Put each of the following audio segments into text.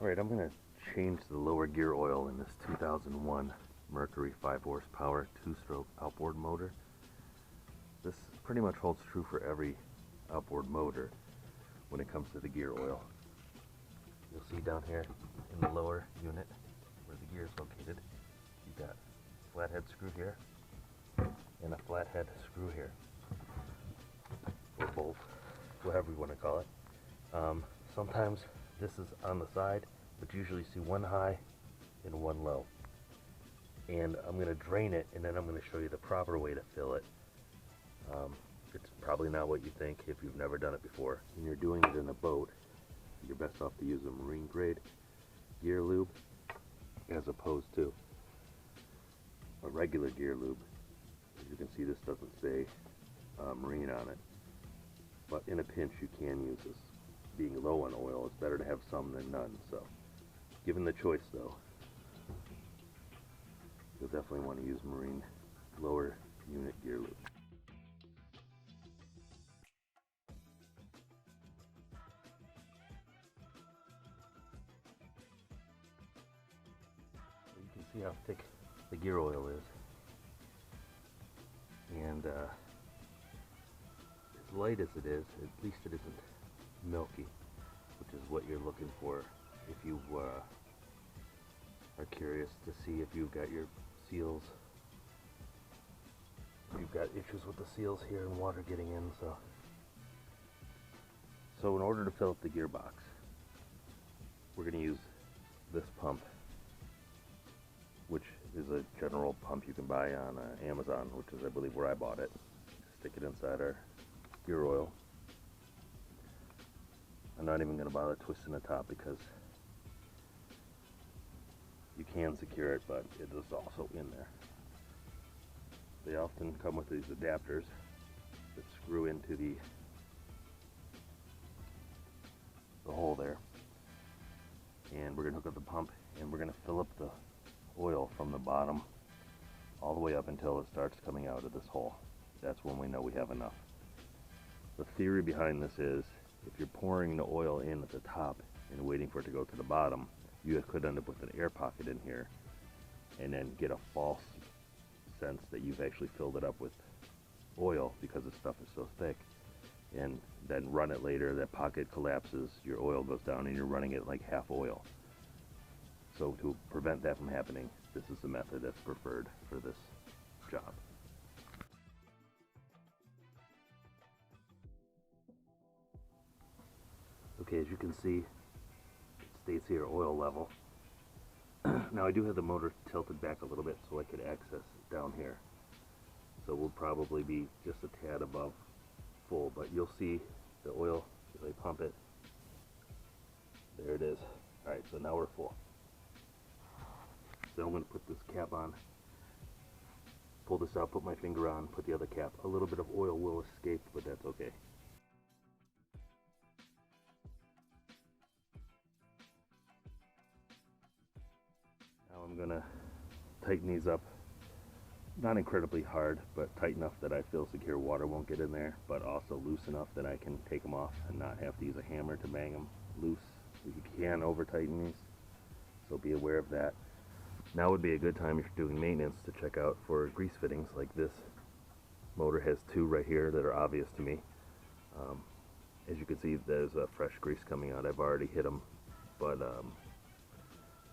Alright, I'm going to change the lower gear oil in this 2001 Mercury 5 horsepower 2-stroke outboard motor. This pretty much holds true for every outboard motor when it comes to the gear oil. You'll see down here in the lower unit where the gear is located, you've got a flathead screw here and a flathead screw here, or both, whatever you want to call it. Sometimes this is on the side, but you usually see one high and one low. And I'm going to drain it, and then I'm going to show you the proper way to fill it. It's probably not what you think if you've never done it before. When you're doing it in a boat, you're best off to use a marine grade gear lube as opposed to a regular gear lube. As you can see, this doesn't say marine on it, but in a pinch you can use this. Being low on oil, it's better to have some than none. So given the choice though, you'll definitely want to use marine lower unit gear lube. You can see how thick the gear oil is, and as light as it is, at least it isn't milky, which is what you're looking for if you are curious to see if you've got your seals, if you've got issues with the seals here and water getting in. So in order to fill up the gearbox, we're going to use this pump, which is a general pump you can buy on Amazon, which is I believe where I bought it. Stick it inside our gear oil. I'm not even going to bother twisting the top because you can secure it, but it is also in there. They often come with these adapters that screw into the hole there. And we're going to hook up the pump, and we're going to fill up the oil from the bottom all the way up until it starts coming out of this hole. That's when we know we have enough. The theory behind this is, if you're pouring the oil in at the top and waiting for it to go to the bottom, you could end up with an air pocket in here and then get a false sense that you've actually filled it up with oil because the stuff is so thick, and then run it later, that pocket collapses, your oil goes down, and you're running it like half oil. So to prevent that from happening, this is the method that's preferred for this job. Okay, as you can see, it states here oil level. Now I do have the motor tilted back a little bit so I could access it down here. So we'll probably be just a tad above full, but you'll see the oil as I pump it. There it is. Alright, so now we're full. So I'm going to put this cap on, pull this out, put my finger on, put the other cap. A little bit of oil will escape, but that's okay. Now I'm going to tighten these up, not incredibly hard, but tight enough that I feel secure water won't get in there, but also loose enough that I can take them off and not have to use a hammer to bang them loose. You can over tighten these, so be aware of that. Now would be a good time if you're doing maintenance to check out for grease fittings. Like this motor has two right here that are obvious to me. As you can see, there's a fresh grease coming out. I've already hit them, but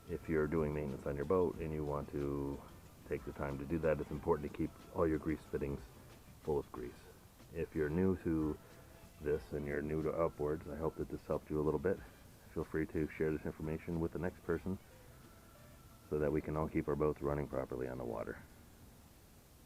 if you're doing maintenance on your boat and you want to take the time to do that, it's important to keep all your grease fittings full of grease. If you're new to this and you're new to Outboards, I hope that this helped you a little bit. Feel free to share this information with the next person so that we can all keep our boats running properly on the water.